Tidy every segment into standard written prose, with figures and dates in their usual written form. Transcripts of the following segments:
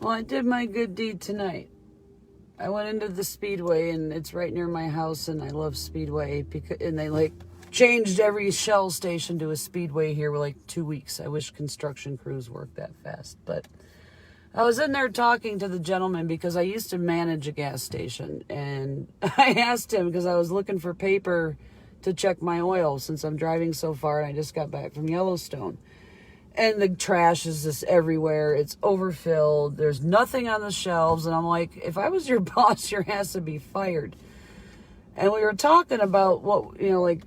Well, I did my good deed tonight. I went into the Speedway, and it's right near my house, and I love Speedway, and they like changed every Shell station to a Speedway here with like 2 weeks. I wish construction crews worked that fast. But I was in there talking to the gentleman because I used to manage a gas station, and I asked him because I was looking for paper to check my oil since I'm driving so far, and I just got back from Yellowstone. And the trash is just everywhere. It's overfilled. There's nothing on the shelves. And I'm like, if I was your boss, your ass would be fired. And we were talking about what, like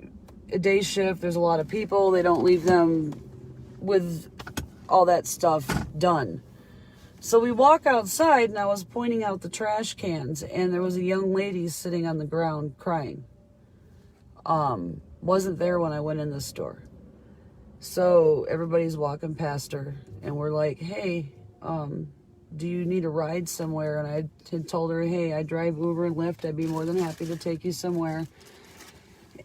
a day shift. There's a lot of people. They don't leave them with all that stuff done. So we walk outside, and I was pointing out the trash cans. And there was a young lady sitting on the ground crying. Wasn't there when I went in the store. So everybody's walking past her, and we're like, hey, do you need a ride somewhere? And I had told her, hey, I drive Uber and Lyft. I'd be more than happy to take you somewhere.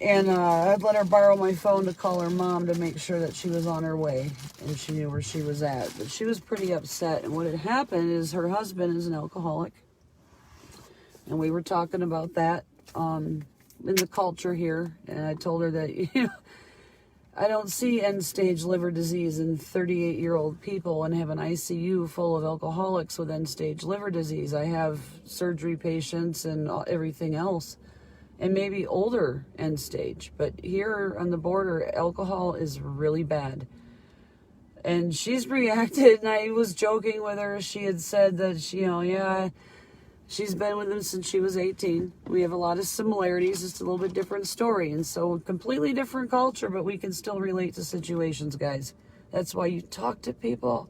And I'd let her borrow my phone to call her mom to make sure that she was on her way and she knew where she was at. But she was pretty upset. And what had happened is her husband is an alcoholic. And we were talking about that in the culture here. And I told her that, I don't see end-stage liver disease in 38-year-old people and have an ICU full of alcoholics with end-stage liver disease. I have surgery patients and everything else, and maybe older end-stage. But here on the border, alcohol is really bad. And she's reacted, and I was joking with her. She had said that, she's been with him since she was 18. We have a lot of similarities, just a little bit different story. And so completely different culture, but we can still relate to situations, guys. That's why you talk to people.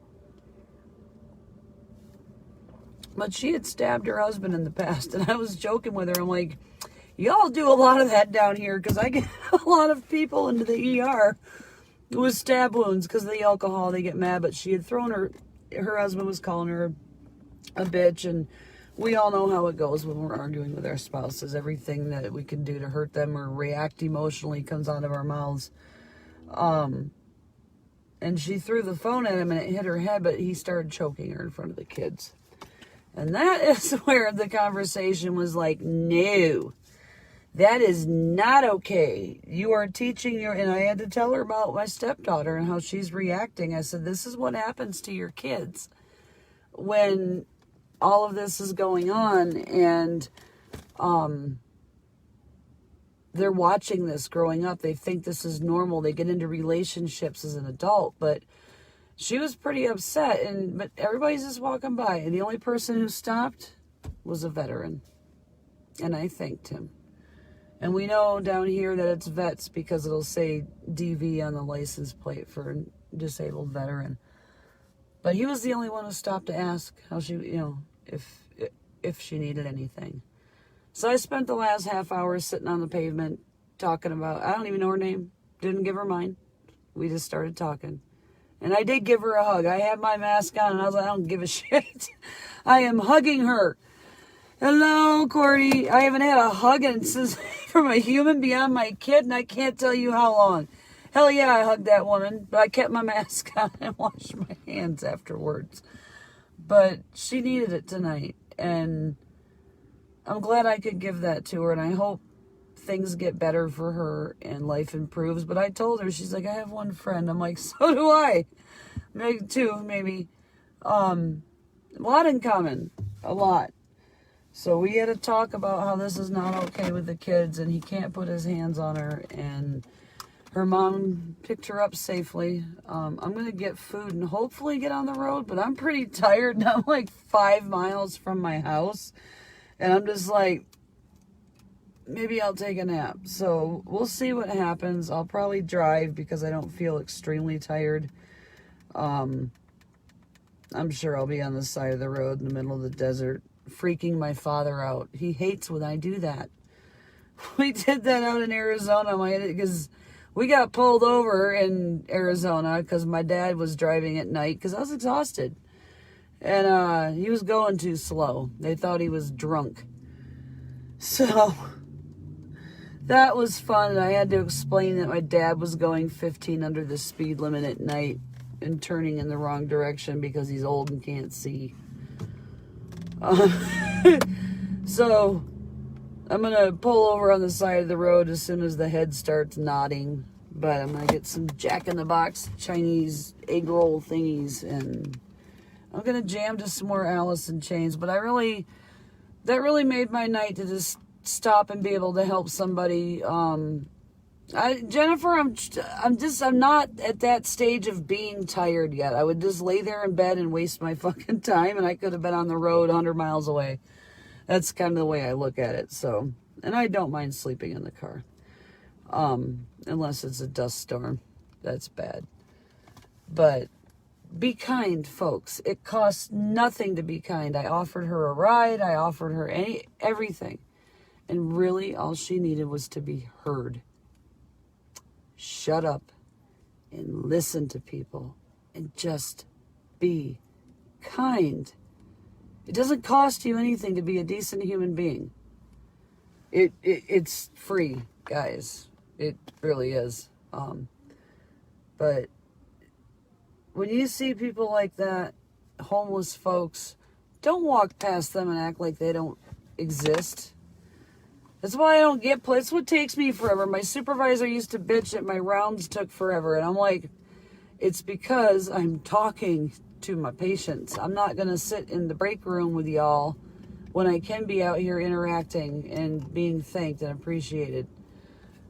But she had stabbed her husband in the past, and I was joking with her. I'm like, y'all do a lot of that down here, because I get a lot of people into the ER with stab wounds because of the alcohol. They get mad, but she had thrown her husband was calling her a bitch, and we all know how it goes when we're arguing with our spouses. Everything that we can do to hurt them or react emotionally comes out of our mouths. And she threw the phone at him and it hit her head, but he started choking her in front of the kids. And that is where the conversation was like, no, that is not okay. You are teaching and I had to tell her about my stepdaughter and how she's reacting. I said, this is what happens to your kids when all of this is going on, and they're watching this growing up. They think this is normal. They get into relationships as an adult, but she was pretty upset, but everybody's just walking by, and the only person who stopped was a veteran, and I thanked him. And we know down here that it's vets because it'll say DV on the license plate for a disabled veteran. But he was the only one who stopped to ask how she, if she needed anything. So I spent the last half hour sitting on the pavement talking about, I don't even know her name, didn't give her mine. We just started talking. And I did give her a hug. I had my mask on, and I was like, I don't give a shit. I am hugging her. Hello, Cordy. I haven't had a hug since from a human beyond my kid, and I can't tell you how long. Hell yeah, I hugged that woman, but I kept my mask on and washed my hands afterwards. But she needed it tonight, and I'm glad I could give that to her, and I hope things get better for her and life improves. But I told her, she's like, I have one friend. I'm like, so do I. Maybe two, maybe. A lot in common. A lot. So we had to talk about how this is not okay with the kids, and he can't put his hands on her, and her mom picked her up safely. I'm going to get food and hopefully get on the road, but I'm pretty tired, and I'm like 5 miles from my house, and I'm just like, maybe I'll take a nap. So we'll see what happens. I'll probably drive because I don't feel extremely tired. I'm sure I'll be on the side of the road in the middle of the desert, freaking my father out. He hates when I do that. We did that out in Arizona because we got pulled over in Arizona because my dad was driving at night because I was exhausted. And he was going too slow. They thought he was drunk. So that was fun. And I had to explain that my dad was going 15 under the speed limit at night and turning in the wrong direction because he's old and can't see. So I'm going to pull over on the side of the road as soon as the head starts nodding. But I'm going to get some Jack in the Box Chinese egg roll thingies, and I'm going to jam to some more Alice in Chains. But that really made my night to just stop and be able to help somebody. Jennifer, I'm not at that stage of being tired yet. I would just lay there in bed and waste my fucking time, and I could have been on the road 100 miles away. That's kind of the way I look at it. So, and I don't mind sleeping in the car. Unless it's a dust storm. That's bad. But be kind, folks. It costs nothing to be kind. I offered her a ride. I offered her everything. And really, all she needed was to be heard. Shut up and listen to people and just be kind. It doesn't cost you anything to be a decent human being. It's free, guys. It really is. But when you see people like that, homeless folks, don't walk past them and act like they don't exist. That's why I don't get places. That's what takes me forever. My supervisor used to bitch that my rounds took forever. And I'm like, it's because I'm talking to my patients. I'm not going to sit in the break room with y'all when I can be out here interacting and being thanked and appreciated.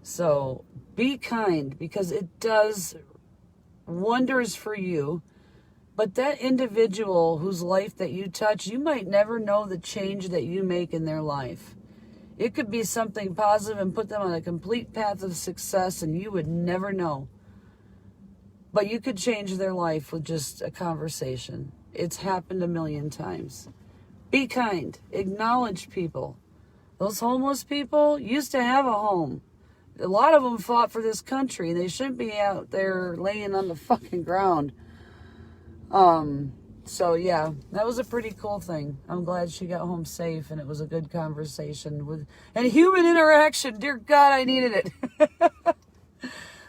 So be kind, because it does wonders for you. But that individual whose life that you touch, you might never know the change that you make in their life. It could be something positive and put them on a complete path of success, and you would never know. But you could change their life with just a conversation. It's happened a million times. Be kind. Acknowledge people. Those homeless people used to have a home. A lot of them fought for this country. They shouldn't be out there laying on the fucking ground. So yeah, that was a pretty cool thing. I'm glad she got home safe, and it was a good conversation and human interaction. Dear God, I needed it.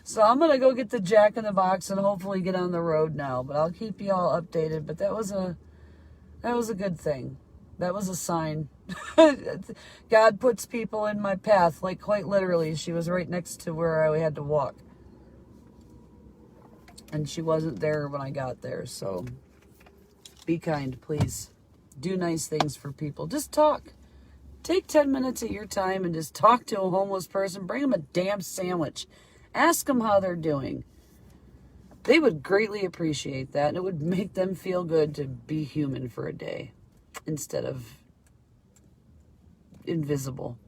So I'm going to go get the Jack in the Box and hopefully get on the road now, but I'll keep you all updated. But that was a good thing. That was a sign. God puts people in my path, like quite literally. She was right next to where I had to walk. And she wasn't there when I got there, so be kind, please. Do nice things for people. Just talk. Take 10 minutes of your time and just talk to a homeless person. Bring them a damn sandwich. Ask them how they're doing. They would greatly appreciate that, and it would make them feel good to be human for a day instead of invisible.